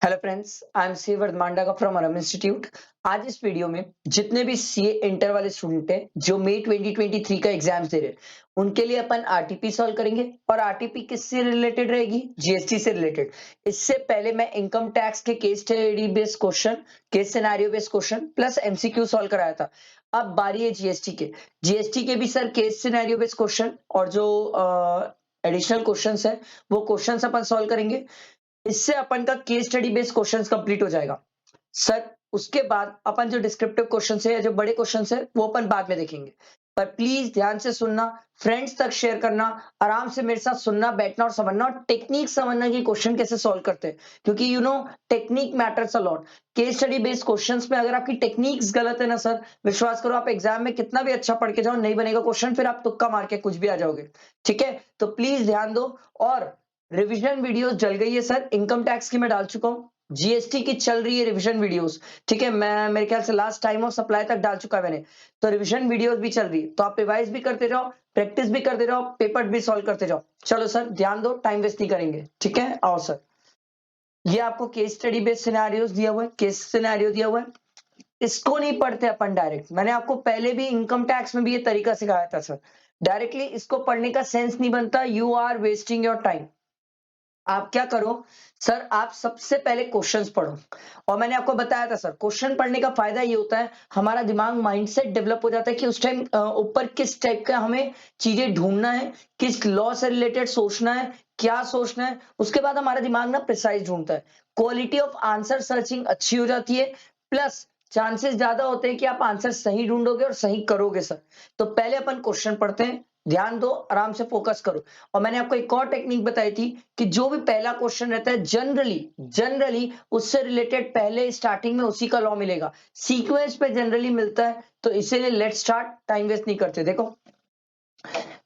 Hello friends, I am सेवर्द मांडागा from अरम इंस्टीट्यूट। आज इस वीडियो में जितने भी सीए इंटर वाले स्टूडेंट हैं जो मई 2023 का एग्जाम्स दे रहे हैं उनके लिए अपन आरटीपी सॉल्व करेंगे। और आरटीपी किससे रिलेटेड रहेगी? जीएसटी से रिलेटेड। इससे पहले मैं इनकम टैक्स के case study based question, case scenario based question plus MCQ solve कराया था। अब बारी है जीएसटी के। जीएसटी के भी sir case scenario based question और जो एडिशनल क्वेश्चंस है वो क्वेश्चंस अपन सॉल्व करेंगे। इससे अपन का case study based questions complete हो जाएगा सर। उसके बाद अपन जो डिस्क्रिप्टिव क्वेश्चंस है या जो बड़े क्वेश्चंस है वो अपन बाद में देखेंगे। पर प्लीज ध्यान से सुनना, फ्रेंड्स तक शेयर करना, आराम से मेरे साथ सुनना, बैठना और समझना और टेक्निक समझना कि क्वेश्चन कैसे सॉल्व करते हैं, क्योंकि technique matters a lot. Case study based questions में अगर आपकी टेक्निक्स गलत है ना सर, विश्वास करो आप एग्जाम में कितना भी अच्छा पढ़ के जाओ नहीं बनेगा क्वेश्चन, फिर आप तुक्का मार के कुछ भी आ जाओगे। ठीक है, तो प्लीज ध्यान दो। और रिवीजन वीडियोस जल गई है सर, इनकम टैक्स की मैं डाल चुका हूँ, जीएसटी की चल रही है रिवीजन वीडियोस। ठीक है, मैं मेरे ख्याल से लास्ट टाइम ऑफ सप्लाई तक डाल चुका है मैंने, तो रिवीजन वीडियोस भी चल रही है, तो आप रिवाइज भी करते जाओ, प्रैक्टिस भी करते जाओ, पेपर भी सॉल्व करते जाओ। चलो सर ध्यान दो, टाइम वेस्ट नहीं करेंगे। ठीक है, आओ सर। ये आपको केस स्टडी बेस्ड सिनेरियोस दिया हुआ है, केस सिनेरियो दिया हुआ है। इसको नहीं पढ़ते अपन डायरेक्ट, मैंने आपको पहले भी इनकम टैक्स में भी ये तरीका सिखाया था सर। डायरेक्टली इसको पढ़ने का सेंस नहीं बनता, you are wasting your time. आप क्या करो सर, आप सबसे पहले क्वेश्चंस पढ़ो। और मैंने आपको बताया था सर, क्वेश्चन पढ़ने का फायदा ये होता है हमारा दिमाग माइंडसेट डेवलप हो जाता है कि उस टाइम ऊपर किस टाइप का हमें चीजें ढूंढना है, किस लॉ से रिलेटेड सोचना है, क्या सोचना है। उसके बाद हमारा दिमाग ना प्रिसाइज ढूंढता है, क्वालिटी ऑफ आंसर सर्चिंग अच्छी हो जाती है, प्लस चांसेस ज्यादा होते हैं कि आप आंसर सही ढूंढोगे और सही करोगे सर। तो पहले अपन क्वेश्चन पढ़ते हैं, ध्यान दो, आराम से फोकस करो। और मैंने आपको एक और टेक्निक बताई थी कि जो भी पहला क्वेश्चन रहता है जनरली जनरली उससे रिलेटेड पहले स्टार्टिंग में उसी का लॉ मिलेगा, सीक्वेंस पे जनरली मिलता है। तो इसीलिए लेट स्टार्ट, टाइम वेस्ट नहीं करते। देखो,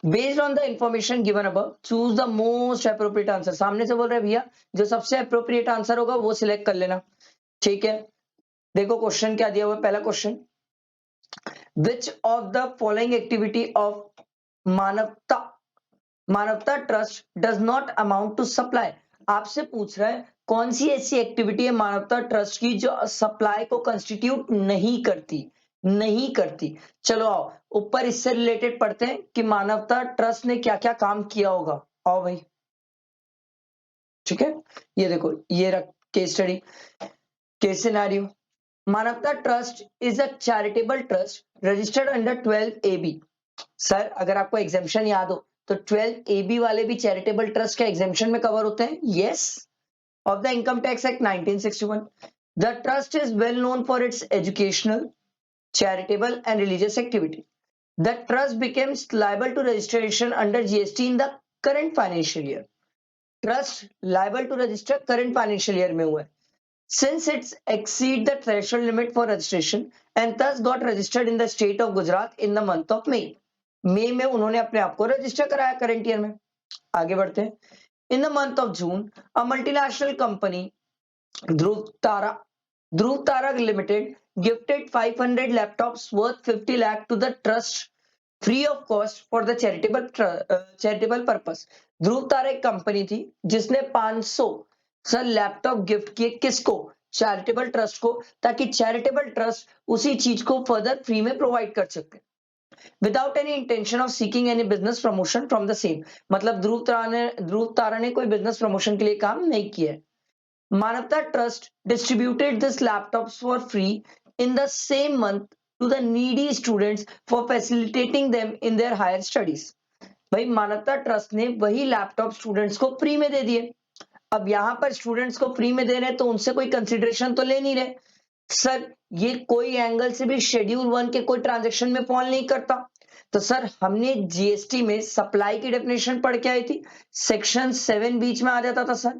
based on the information given above choose the most appropriate answer. सामने से बोल रहे हैं भैया जो सबसे अप्रोप्रिएट आंसर होगा वो सिलेक्ट कर लेना। ठीक है, देखो क्वेश्चन क्या दिया हुआ है। पहला question, which of the following activity of मानवता मानवता trust does not amount to supply. आपसे पूछ रहा है कौन सी ऐसी एक्टिविटी है मानवता ट्रस्ट की जो सप्लाई को कंस्टिट्यूट नहीं करती। चलो आओ ऊपर इससे रिलेटेड पढ़ते हैं कि मानवता ट्रस्ट ने क्या क्या काम किया होगा। आओ भाई। ठीक है, ये देखो, ये रख केस स्टडी, केस सिनेरियो। मानवता trust is a charitable trust registered under 12 AB। Sir अगर आपको एग्जामिशन याद हो तो 12 AB वाले भी चैरिटेबल ट्रस्ट के एग्जामिशन में कवर होते हैं। Yes, of the income tax act 1961। The trust is well known for its educational, charitable and religious activity. The trust becomes liable to registration under GST in the current financial year. Trust liable to register current financial year में हुआ है, since it exceed the threshold limit for registration and thus got registered in the state of Gujarat in the month of May. मई में उन्होंने अपने आप को register कराया current year में। आगे बढ़ते हैं। इन the month of June a multinational company Dhruv Tara limited gifted 500 laptops worth 50 lakh to the trust free of cost for the charitable purpose. ध्रुव तारा एक कंपनी थी जिसने 500 सर लैपटॉप गिफ्ट किए, किसको? चैरिटेबल ट्रस्ट को, ताकि चैरिटेबल ट्रस्ट उसी चीज को फर्दर फ्री में प्रोवाइड कर सके without any intention of seeking any business promotion from the same. मतलब ध्रुव तारा ने कोई बिजनेस प्रमोशन के लिए काम नहीं किया है। Manavta Trust distributed these laptops for free in the same month to the needy students for facilitating them in their higher studies. भाई मानवता ट्रस्ट ने वही लैपटॉप स्टूडेंट्स को फ्री में दे दिए। अब यहां पर स्टूडेंट्स को फ्री में दे रहे हैं तो उनसे कोई कंसिडरेशन तो ले नहीं रहे सर। ये कोई एंगल से भी शेड्यूल 1 के कोई ट्रांजेक्शन में फॉल नहीं करता। तो सर हमने जीएसटी में सप्लाई की डेफिनेशन पढ़ के आई थी, सेक्शन 7 बीच में आ जाता था सर।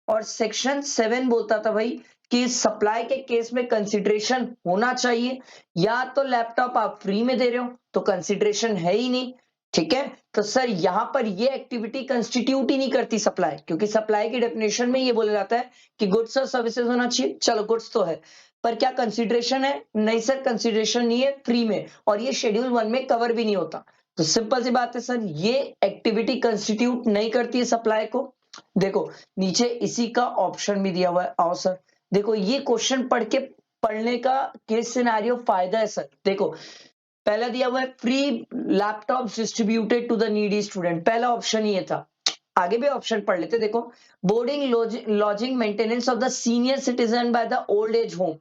और सेक्शन 7 बोलता था भाई कि सप्लाई के केस में कंसिडरेशन होना चाहिए, या तो लैपटॉप आप फ्री में दे रहे हो तो कंसिडरेशन है ही नहीं। ठीक है, तो सर यहां पर ये एक्टिविटी कंस्टिट्यूट ही नहीं करती सप्लाई, क्योंकि सप्लाई की डेफिनेशन में ये बोला जाता है कि गुड्स और सर्विसेज होना चाहिए। चलो गुड्स तो है, पर क्या कंसिडरेशन है? नहीं सर, कंसिडरेशन नहीं है फ्री में, और ये शेड्यूल 1 में कवर भी नहीं होता। तो सिंपल सी बात है सर, ये एक्टिविटी कंस्टिट्यूट नहीं करती है सप्लाई को। देखो नीचे इसी का ऑप्शन भी दिया हुआ है। आओ सर, देखो ये क्वेश्चन पढ़ने का केस सिनेरियो फायदा है सर। देखो पहला दिया हुआ है free laptop distributed to the needy student, पहला ऑप्शन ये था। आगे भी ऑप्शन पढ़ लेते। देखो boarding lodging maintenance of the senior citizen by the old age home.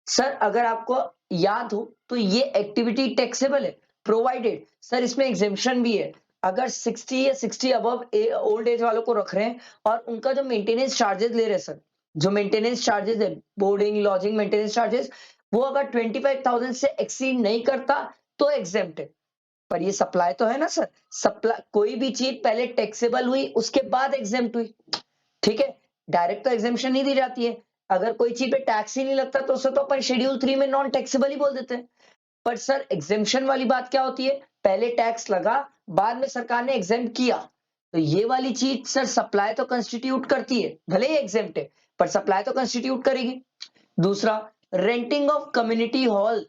Sir अगर आपको याद हो तो ये एक्टिविटी टैक्सेबल है प्रोवाइडेड, सर इसमें एग्जेम्पशन भी है। अगर 60 या 60 अबव ओल्ड एज वालों को रख रहे हैं और उनका जो मेंटेनेंस चार्जेस ले रहे हैं सर, जो मेंटेनेंस चार्जेस है बोर्डिंग लॉजिंग मेंटेनेंस चार्जेस, वो अगर 25,000 से एक्सीड नहीं करता तो एग्जेम्प्ट है। पर ये सप्लाई तो है ना सर, सप्लाई कोई भी चीज पहले टैक्सेबल हुई उसके बाद एग्जेम्प्ट हुई, ठीक है। डायरेक्ट तो एग्जेम्पशन नहीं दी जाती है। अगर कोई चीज पे टैक्स ही नहीं लगता तो उसे तो अपन शेड्यूल 3 में नॉन टैक्सेबल ही बोल देते हैं। पर सर एग्जेम्पशन वाली बात क्या होती है, पहले टैक्स लगा बाद में सरकार ने एग्जेम्प्ट किया। तो ये वाली चीज सर सप्लाई तो कंस्टिट्यूट करती है, भले ही एग्जेम्प्ट है पर सप्लाई तो कंस्टिट्यूट करेगी। दूसरा रेंटिंग ऑफ कम्युनिटी हॉल,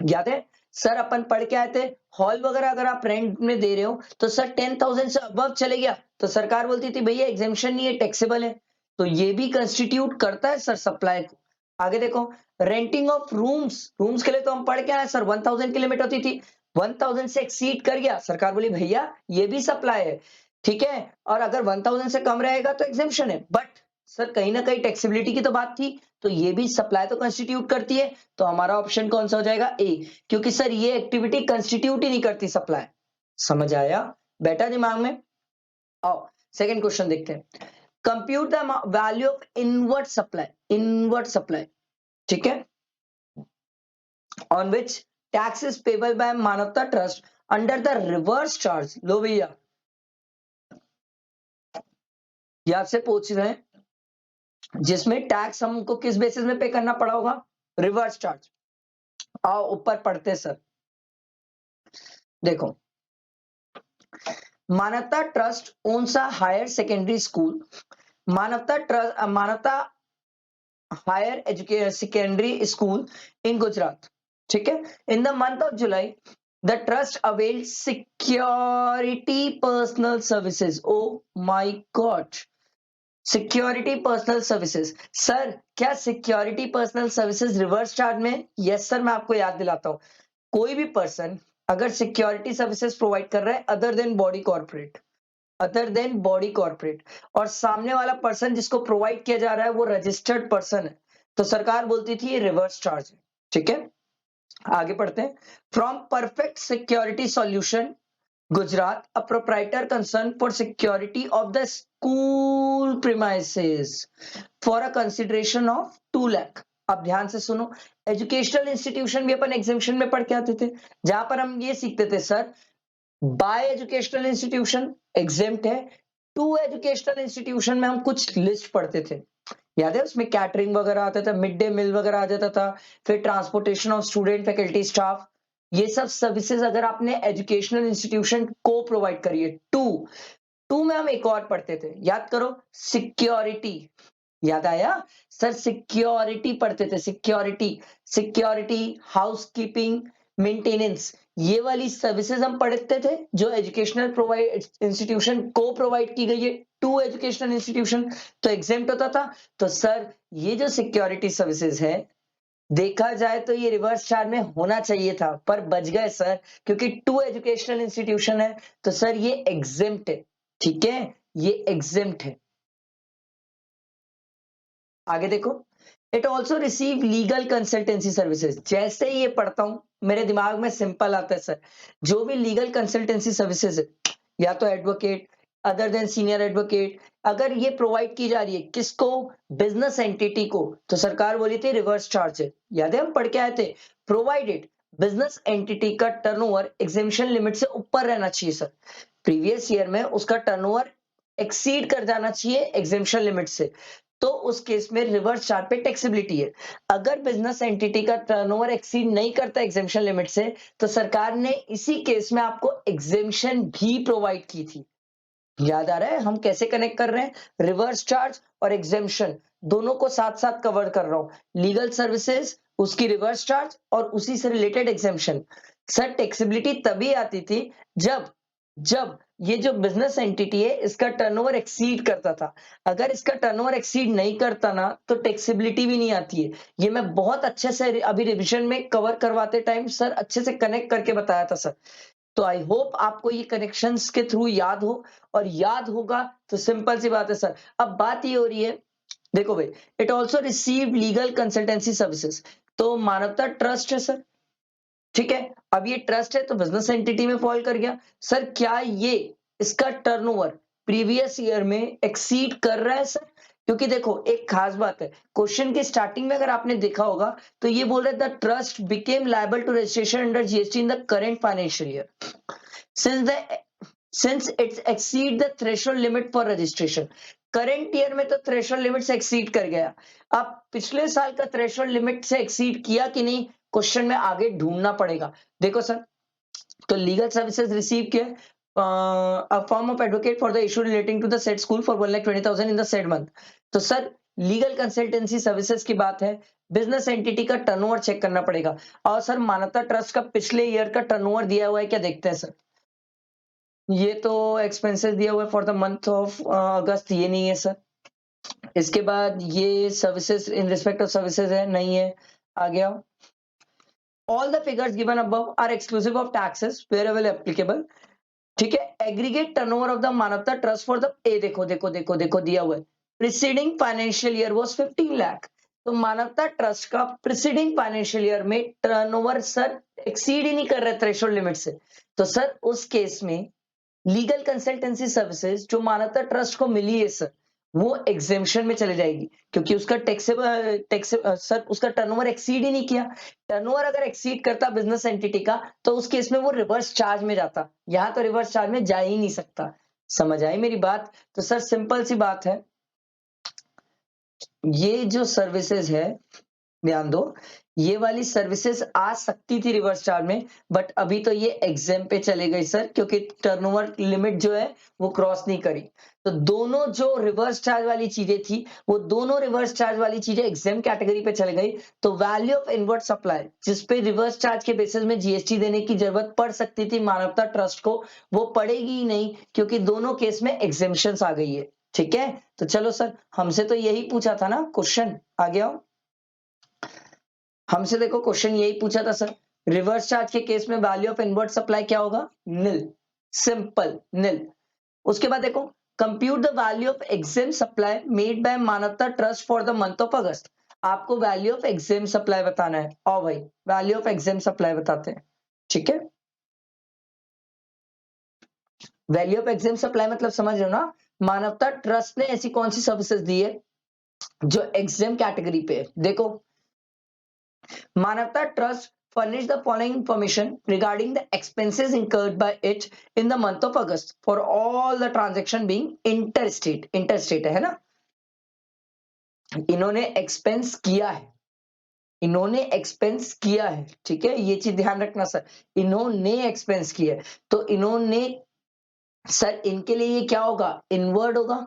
याद है सर अपन पढ़ के आए थे, हॉल वगैरह अगर आप रेंट में दे रहे हो तो सर 10,000 से अबव चले गया तो सरकार बोलती थी भैया एग्जेम्पशन नहीं है टैक्सेबल है। तो ये भी कंस्टिट्यूट करता है सर सप्लाई को। आगे देखो रेंटिंग ऑफ रूम्स, रूम्स के लिए तो हम पढ़ के आए सर 1,000 की लिमिट होती थी, 1,000 से एक्सीड कर गया सरकार बोली भैया ये भी सप्लाई है, ठीक है। और अगर 1,000 से कम रहेगा तो एग्जेम्पशन है। बट सर कहीं ना कहीं टैक्सेबिलिटी की तो बात थी, तो ये भी सप्लाई तो कंस्टिट्यूट करती है। तो हमारा ऑप्शन कौन सा हो जाएगा, ए, क्योंकि सर ये एक्टिविटी कंस्टिट्यूट ही नहीं करती सप्लाई। समझ आया, बैठा दिमाग में। आओ सेकंड क्वेश्चन देखते हैं। Compute the value of inward supply, inward supply, ठीक है, on which tax is payable by Manavta trust under the reverse charge. लो भैया ये आपसे पूछ रहे हैं जिसमें टैक्स हमको किस बेसिस में पे करना पड़ा होगा, रिवर्स चार्ज। आओ ऊपर पढ़ते सर। देखो Manavta trust owns a higher secondary school, Manavta trust Manavta higher education secondary school in Gujarat, ठीक है। In the month of July the trust avail security personal services. Oh my God, security personal services. Sir क्या security personal services reverse charge में? Yes sir, मैं आपको याद दिलाता हूं। कोई भी पर्सन अगर सिक्योरिटी सर्विसेज प्रोवाइड कर रहा है other than body corporate, other than body corporate, और सामने वाला पर्सन जिसको प्रोवाइड किया जा रहा है वो रजिस्टर्ड पर्सन है, तो सरकार बोलती थी ये रिवर्स चार्ज है, ठीक है। आगे पढ़ते हैं। From perfect security solution Gujarat, a proprietor concerned for security of the school premises for a consideration of 2 lakh। अब ध्यान से सुनो, एजुकेशनल इंस्टीट्यूशन भी अपन एग्जामिशन में पढ़ के आते थे, जहां पर हम ये सीखते थे sir by educational institution exempt है, टू एजुकेशनल इंस्टीट्यूशन में हम कुछ लिस्ट पढ़ते थे, याद है उसमें कैटरिंग वगैरह आता था, मिड डे मील वगैरह आ जाता था, फिर transportation of student faculty staff, ये सब सर्विसेज अगर आपने एजुकेशनल इंस्टीट्यूशन को प्रोवाइड करी है। टू टू में हम एक और पढ़ते थे, याद करो, सिक्योरिटी। याद आया सर, सिक्योरिटी पढ़ते थे, सिक्योरिटी, सिक्योरिटी, हाउसकीपिंग, मेंटेनेंस, ये वाली सर्विसेज हम पढ़ते थे जो एजुकेशनल प्रोवाइड इंस्टीट्यूशन को प्रोवाइड की गई है टू एजुकेशनल इंस्टीट्यूशन, तो एग्जेम्प्ट होता था। तो सर ये जो सिक्योरिटी सर्विसेज है देखा जाए तो ये रिवर्स चार्ज में होना चाहिए था, पर बच गए सर क्योंकि टू एजुकेशनल इंस्टीट्यूशन है, तो सर ये एग्जेम्प्ट है, ठीक है, ये एग्जेम्प्ट है। आगे देखो, it also receive legal consultancy services. जैसे ही ये पढ़ता हूं मेरे दिमाग में सिंपल आता है सर, जो भी लीगल कंसल्टेंसी सर्विसेज है, या तो advocate, other than senior advocate, अगर ये प्रोवाइड की जा रही है किसको, बिजनेस एंटिटी को, तो सरकार बोली थी रिवर्स चार्ज है। याद है हम पढ़ के आए थे, प्रोवाइडेड बिजनेस एंटिटी का टर्नओवर एग्जेम्पशन लिमिट से ऊपर रहना चाहिए सर, प्रीवियस ईयर में उसका टर्नओवर एक्सीड कर जाना चाहिए एग्जेम्पशन लिमिट से, तो उस केस में रिवर्स चार्ज पे टैक्सेबिलिटी है। अगर बिजनेस एंटिटी का टर्नओवर एक्सीड नहीं करता एग्जेम्पशन लिमिट से, तो सरकार ने इसी केस में आपको एग्जेम्पशन भी प्रोवाइड की थी। याद आ रहा है हम कैसे कनेक्ट कर रहे हैं, रिवर्स चार्ज और एग्जेम्पशन दोनों को साथ साथ कवर कर रहा हूं, लीगल सर्विसेज, उसकी रिवर्स चार्ज और उसी से रिलेटेड एग्जेम्पशन। सर टैक्सेबिलिटी तभी आती थी जब जब ये जो बिजनेस एंटिटी है इसका टर्नओवर एक्सीड करता था। अगर इसका टर्नओवर एक्सीड नहीं करता ना तो टैक्सेबिलिटी भी नहीं आती है। ये मैं बहुत अच्छे से अभी रिवीजन में कवर करवाते टाइम सर अच्छे से कनेक्ट करके बताया था सर। तो आई होप आपको ये कनेक्शंस के थ्रू याद हो, और याद होगा तो सिंपल सी बात है सर। अब बात ये हो रही है, देखो भाई, it also receive legal consultancy services. तो मानवता ट्रस्ट है सर, ठीक है। अब ये ट्रस्ट है तो बिजनेस एंटिटी में फॉल कर गया। सर क्या ये इसका टर्नओवर प्रीवियस ईयर में एक्सीड कर रहा है सर? क्योंकि देखो एक खास बात है, क्वेश्चन के स्टार्टिंग में अगर आपने देखा होगा तो ये बोल रहा है the trust became liable to registration under GST in the current financial year since its exceed the threshold limit for registration. Current year में तो थ्रेशोल्ड लिमिट से एक्सीड कर गया। अब पिछले साल का थ्रेशोल्ड लिमिट से एक्सीड किया कि नहीं, क्वेश्चन में आगे ढूंढना पड़ेगा। देखो सर, तो लीगल सर्विसेज रिसीव किया a form of advocate for the issue relating to the set school for 1,20,000 in the set month. तो सर लीगल कंसल्टेंसी सर्विसेज की बात है, बिजनेस एंटिटी का टर्नओवर चेक करना पड़ेगा। और सर मानवता ट्रस्ट का पिछले ईयर का टर्नओवर दिया हुआ है क्या, देखते हैं सर। ये तो एक्सपेंसेस दिया हुआ है for the month of August, ये नहीं है सर। इसके बाद ये services in respect of services है, नहीं है। आ गया, all the figures given above are exclusive of taxes wherever applicable, ठीक है। एग्रीगेट टर्नओवर ऑफ द मानवता ट्रस्ट फॉर द ए, देखो देखो देखो देखो दिया हुआ है, preceding financial year was 15 lakh. तो मानवता ट्रस्ट का प्रीसीडिंग फाइनेंशियल ईयर में टर्नओवर सर एक्सीड ही नहीं कर रहा थ्रेशोल्ड लिमिट से। तो सर उस केस में लीगल कंसल्टेंसी सर्विसेज जो मानवता ट्रस्ट को मिली है सर, वो एग्जेम्पशन में चले जाएगी, क्योंकि उसका टैक्स सर उसका टर्नओवर एक्सीड ही नहीं किया। टर्नओवर अगर एक्सीड करता बिजनेस एंटिटी का तो उस केस में वो रिवर्स चार्ज में जाता, यहां तो रिवर्स चार्ज में जा ही नहीं सकता। समझ आई मेरी बात? तो सर सिंपल सी बात है, ये जो सर्विसेज है, ध्यान दो, ये वाली सर्विसेज आ सकती थी रिवर्स चार्ज में, बट अभी तो ये एग्जाम पे चले गई सर, क्योंकि टर्नओवर लिमिट जो है वो क्रॉस नहीं करी। तो दोनों जो रिवर्स चार्ज वाली चीजें थी, वो दोनों रिवर्स चार्ज वाली चीजें एग्जाम कैटेगरी पे चले गई। तो वैल्यू ऑफ इनवर्ट सप्लाई, जिसपे रिवर्स चार्ज के बेसिस में जीएसटी देने की जरूरत पड़ सकती थी मानवता ट्रस्ट को, वो पड़ेगी ही नहीं, क्योंकि दोनों केस में एग्जेम्पशंस आ गई है। ठीक है, तो चलो सर, हमसे तो यही पूछा था ना क्वेश्चन, आ गया हमसे, देखो क्वेश्चन यही पूछा था सर, रिवर्स चार्ज के केस में वैल्यू ऑफ इनवर्ट सप्लाई क्या होगा, नील, सिंपल नील। उसके बाद देखो, compute the value of exempt supply made by Manavta trust for the month of August. आपको वैल्यू ऑफ एग्जेम सप्लाई बताना है, और भाई वैल्यू ऑफ एग्जेम सप्लाई बताते हैं। ठीक है, वैल्यू ऑफ एग्जेम सप्लाई मतलब समझ रहे हो ना, मानवता ट्रस्ट ने ऐसी कौन सी सर्विसेज दी है जो एग्जेम कैटेगरी पे है। देखो, Manavta Trust furnished the following information regarding the expenses incurred by it in the month of August for all the transaction being interstate. Interstate है ना, इन्होंने एक्सपेंस किया है, इन्होंने एक्सपेंस किया है, ठीक है, ये चीज ध्यान रखना सर, इन्होंने एक्सपेंस किया है। तो इन्होंने सर, इनके लिए ये क्या होगा, इनवर्ड होगा।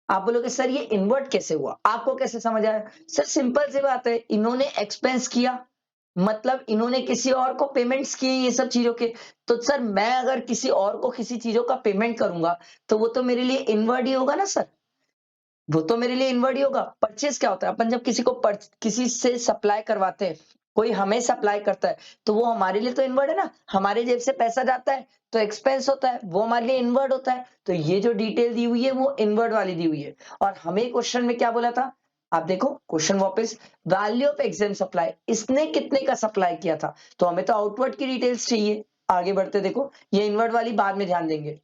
आप बोलोगे सर ये इन्वर्ट कैसे हुआ, आपको कैसे समझ आया? सर सिंपल सी बात है, इन्होंने एक्सपेंस किया मतलब इन्होंने किसी और को पेमेंट्स किए ये सब चीजों के। तो सर मैं अगर किसी और को किसी चीजों का पेमेंट करूंगा तो वो तो मेरे लिए इनवर्ड ही होगा ना सर, वो तो मेरे लिए इनवर्ड ही होगा। परचेज क्या होता है, अपन जब किसी को किसी से सप्लाई करवाते हैं, कोई हमें सप्लाई करता है तो वो हमारे लिए तो इनवर्ड है ना, हमारे जेब से पैसा जाता है तो एक्सपेंस होता है, वो हमारे लिए इनवर्ड होता है। तो ये जो डिटेल दी हुई है वो इनवर्ड वाली दी हुई है। और हमें क्वेश्चन में क्या बोला था, आप देखो क्वेश्चन वापस, वैल्यू ऑफ एग्जाम सप्लाई, इसने कितने का सप्लाई किया था, तो हमें तो आउटवर्ड की डिटेल्स चाहिए। आगे बढ़ते, देखो ये इनवर्ड वाली बाद में ध्यान देंगे।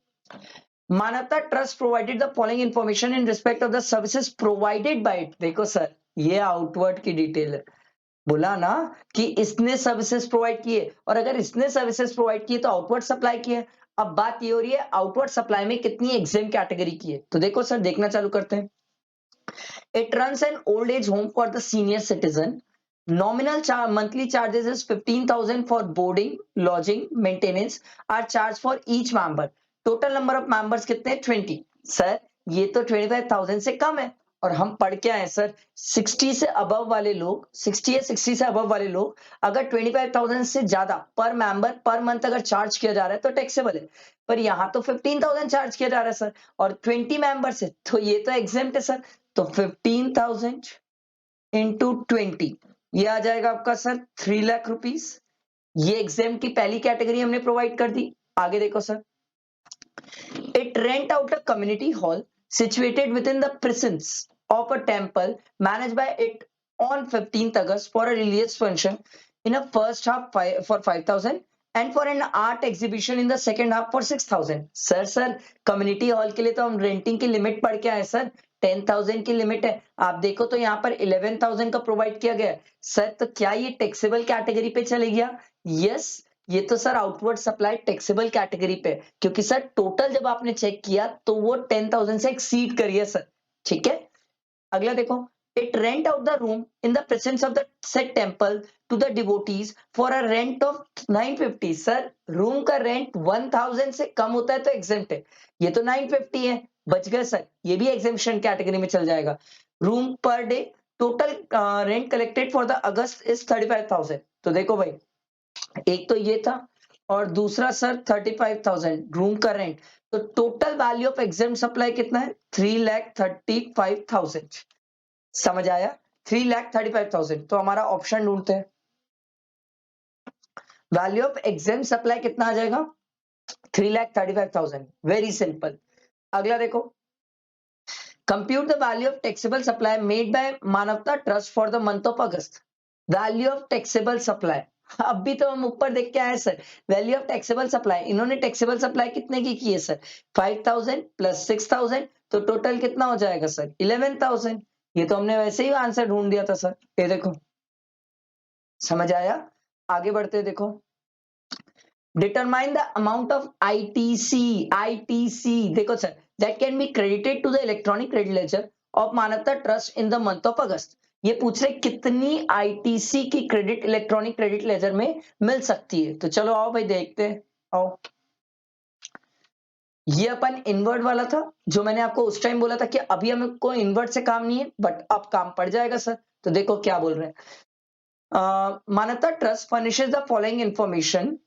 मानवता trust provided the following information in respect of the services provided by it. देखो सर, ये आउटवर्ड की डिटेल है, बोला ना कि इसने सर्विसेज प्रोवाइड किए, और अगर इसने सर्विसेज प्रोवाइड किए तो आउटवर्ड सप्लाई की है। अब बात ये हो रही है आउटवर्ड सप्लाई में कितनी एग्जाम कैटेगरी की है। तो देखो सर, देखना चालू करते हैं। It runs an old age home for the senior citizen, nominal monthly charges is 15,000 for boarding, lodging, maintenance are charged for each member. Total number of members कितने, 20। सर ये तो 25,000 से कम है, और हम पढ़ के आए सर 60 से अबव वाले लोग 60 या 60 से अबव वाले लोग अगर 25,000 से ज्यादा पर मेंबर पर मंथ अगर चार्ज किया जा रहा है तो टैक्सेबल है, पर यहाँ तो 15,000 चार्ज किया जा रहा है सर, और 20 मेंबर्स है तो ये तो एग्जेम्प्ट है सर। तो 15,000 इंटू 20 ये आ जाएगा आपका सर 3 लाख रुपीस। ये एग्जाम की पहली कैटेगरी हमने प्रोवाइड कर दी। आगे देखो sir, it rent out a community hall situated within the precincts of a temple managed by it on 15th August for a religious function in a first half for 5,000 and for an art exhibition in the second half for 6,000। Sir community hall के लिए तो हम renting की limit पढ़ के आए sir, 10,000 की limit है। आप देखो तो यहाँ पर 11,000 का प्रोवाइड किया गया है सर, तो क्या ये टैक्सेबल कैटेगरी पे चले गया? यस, ये तो sir outward supply taxable category पे, क्योंकि सर टोटल जब आपने चेक किया तो वो 10,000 से एक्सीड करिए सर। ठीक है, अगला देखो, it rent out the room in the presence of the set temple to the devotees for a rent of 950। Sir room का रेंट 1,000 से कम होता है तो एग्जेम्प्ट है, ये तो 950 है, बच गए सर, ये भी एग्जेम्पशन कैटेगरी में चल जाएगा। Room per day total rent collected for the August is 35,000। तो देखो भाई, एक तो ये था और दूसरा सर 35,000 रूम का रेंट, तो total value of exempt supply कितना है? 3,35,000। समझ आया? 3,35,000। तो हमारा ऑप्शन ढूंढते हैं, वैल्यू ऑफ एग्जाम सप्लाई कितना आ जाएगा? 3,35,000। Very simple. अगला देखो, compute the value of taxable supply made by Manavta trust for the month of August. Value of taxable supply, अब भी तो हम ऊपर देख के आए sir, value of taxable supply, इन्होंने टैक्सेबल सप्लाई कितने की है सर? 5,000 प्लस 6,000, तो टोटल कितना हो जाएगा सर? 11,000। ये तो हमने वैसे ही आंसर ढूंढ दिया था सर, ये देखो। समझ आया? आगे बढ़ते देखो, determine the amount of ITC देखो sir, that can be credited to the electronic credit ledger of Manavta trust in the month of August. ये पूछ रहे कितनी आईटीसी की क्रेडिट इलेक्ट्रॉनिक क्रेडिट लेजर में मिल सकती है। तो चलो आओ भाई देखते हैं, आओ। ये अपन इनवर्ट वाला था जो मैंने आपको उस टाइम बोला था कि अभी हमको इनवर्ट से काम नहीं है, बट अब काम पड़ जाएगा सर। तो देखो क्या बोल रहे हैं, मानवता trust furnishes the following information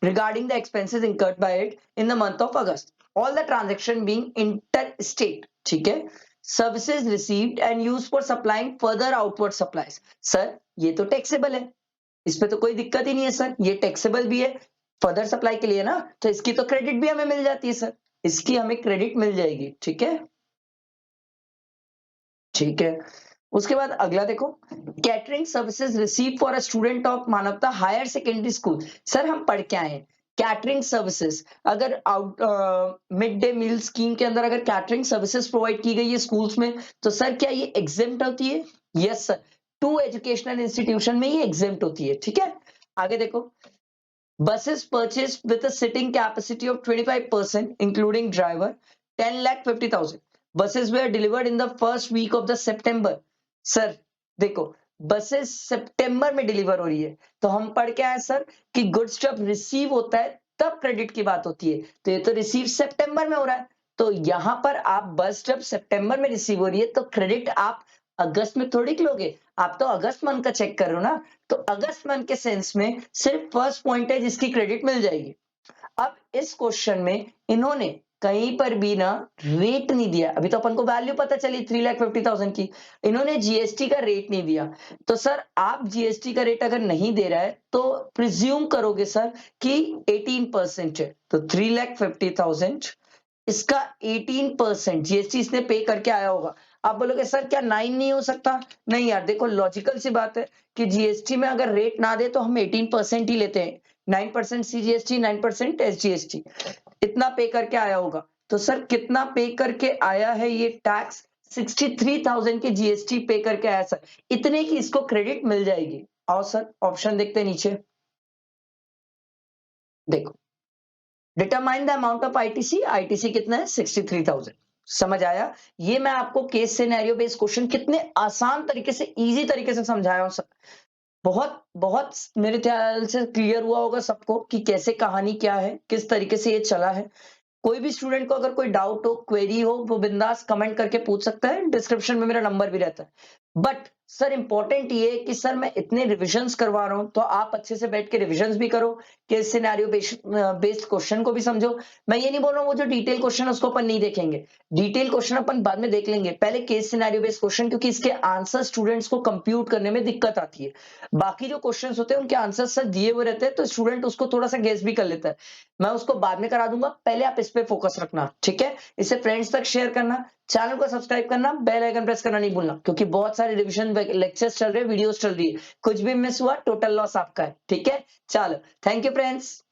regarding the expenses incurred by it in the month of August. All the transaction being interstate, ठीक है? Services received and used for supplying further outward supplies. Sir ये तो taxable है, इस पे तो कोई दिक्कत ही नहीं है सर, ये टैक्सेबल भी है, फर्दर सप्लाई के लिए ना, तो इसकी तो क्रेडिट भी हमें मिल जाती है सर, इसकी हमें क्रेडिट मिल जाएगी। ठीक है, ठीक है। उसके बाद अगला देखो, catering services receive for a student of मानवता हायर सेकेंडरी स्कूल। सर हम पढ़ के आए हैं कैटरिंग सर्विसेज, अगर मिड डे मील स्कीम के अंदर अगर कैटरिंग सर्विसेज प्रोवाइड की गई है स्कूल्स में, तो सर क्या ये एग्जेम्प्ट होती है? यस सर, 2 एजुकेशनल इंस्टीट्यूशन में ये एग्जेम्प्ट होती है। ठीक है, आगे देखो, buses purchased with a sitting capacity of 25% including driver 10,50,000 buses were delivered in the first week of the September। Sir देखो, बसेस सितंबर में डिलीवर हो रही है, तो हम पढ़ के आए सर कि गुड्स जब रिसीव होता है तब क्रेडिट की बात होती है, तो ये तो रिसीव सितंबर में हो रहा है, तो यहां पर आप बस जब सितंबर में रिसीव हो रही है तो क्रेडिट आप अगस्त में थोड़ी लोगे, आप तो अगस्त मंथ का चेक कर रहे हो ना, तो अगस्त मंथ के सेंस में सिर्फ फर्स्ट पॉइंट है जिसकी क्रेडिट मिल जाएगी। अब इस क्वेश्चन में इन्होंने कहीं पर भी ना रेट नहीं दिया, अभी तो अपन को वैल्यू पता चली 3,50,000 की, इन्होंने जीएसटी का रेट नहीं दिया। तो सर आप जीएसटी का रेट अगर नहीं दे रहा है तो प्रिज्यूम करोगे सर कि 18% है, तो 3,50,000 इसका 18% जीएसटी इसने पे करके आया होगा। आप बोलोगे सर क्या 9 नहीं हो सकता? नहीं यार, देखो लॉजिकल सी बात है कि जीएसटी में अगर रेट ना दे तो हम 18% ही लेते हैं, 9% सीजीएसटी 9% एसजीएसटी, इतना पे करके आया होगा। तो सर कितना पे करके आया है ये टैक्स? 63,000 की जीएसटी पे करके आया सर, इतने की इसको क्रेडिट मिल जाएगी। आओ सर ऑप्शन देखते हैं नीचे, देखो, determine the amount of ITC, ITC कितना है? 63,000। समझ आया? ये मैं आपको केस सिनेरियो बेस्ड क्वेश्चन कितने आसान तरीके से, इजी तरीके से समझाया हूं सर, बहुत बहुत मेरे ख्याल से क्लियर हुआ होगा सबको कि कैसे कहानी क्या है, किस तरीके से ये चला है। कोई भी स्टूडेंट को अगर कोई डाउट हो, क्वेरी हो, वो बिंदास कमेंट करके पूछ सकता है। डिस्क्रिप्शन में मेरा नंबर भी रहता है। बट सर इंपॉर्टेंट ये है कि सर मैं इतने रिविजन्स करवा रहा हूँ, तो आप अच्छे से बैठ के रिविजन्स भी करो, केस सिनेरियो बेस्ड क्वेश्चन को भी समझो। मैं ये नहीं बोल रहा हूँ वो जो डिटेल क्वेश्चन है उसको अपन नहीं देखेंगे। डिटेल क्वेश्चन अपन बाद में देख लेंगे। पहले केस सिनेरियो बेस्ड क्वेश्चन, क्योंकि इसके आंसर स्टूडेंट्स को कंप्यूट करने में दिक्कत आती है। बाकी जो क्वेश्चंस होते हैं उनके आंसर सर दिए हुए रहते हैं, तो स्टूडेंट उसको थोड़ा सा गेस भी कर लेता है। मैं उसको बाद में करा दूंगा, पहले आप इस पे फोकस रखना, ठीक है? इसे फ्रेंड्स तक शेयर करना, चैनल को सब्सक्राइब करना, बेल आइकन प्रेस करना नहीं भूलना, क्योंकि बहुत सारे रिवीजन लेक्चर्स चल रहे हैं, वीडियोस चल रही है। कुछ भी मिस हुआ टोटल लॉस आपका है, ठीक है? चलो, थैंक यू फ्रेंड्स।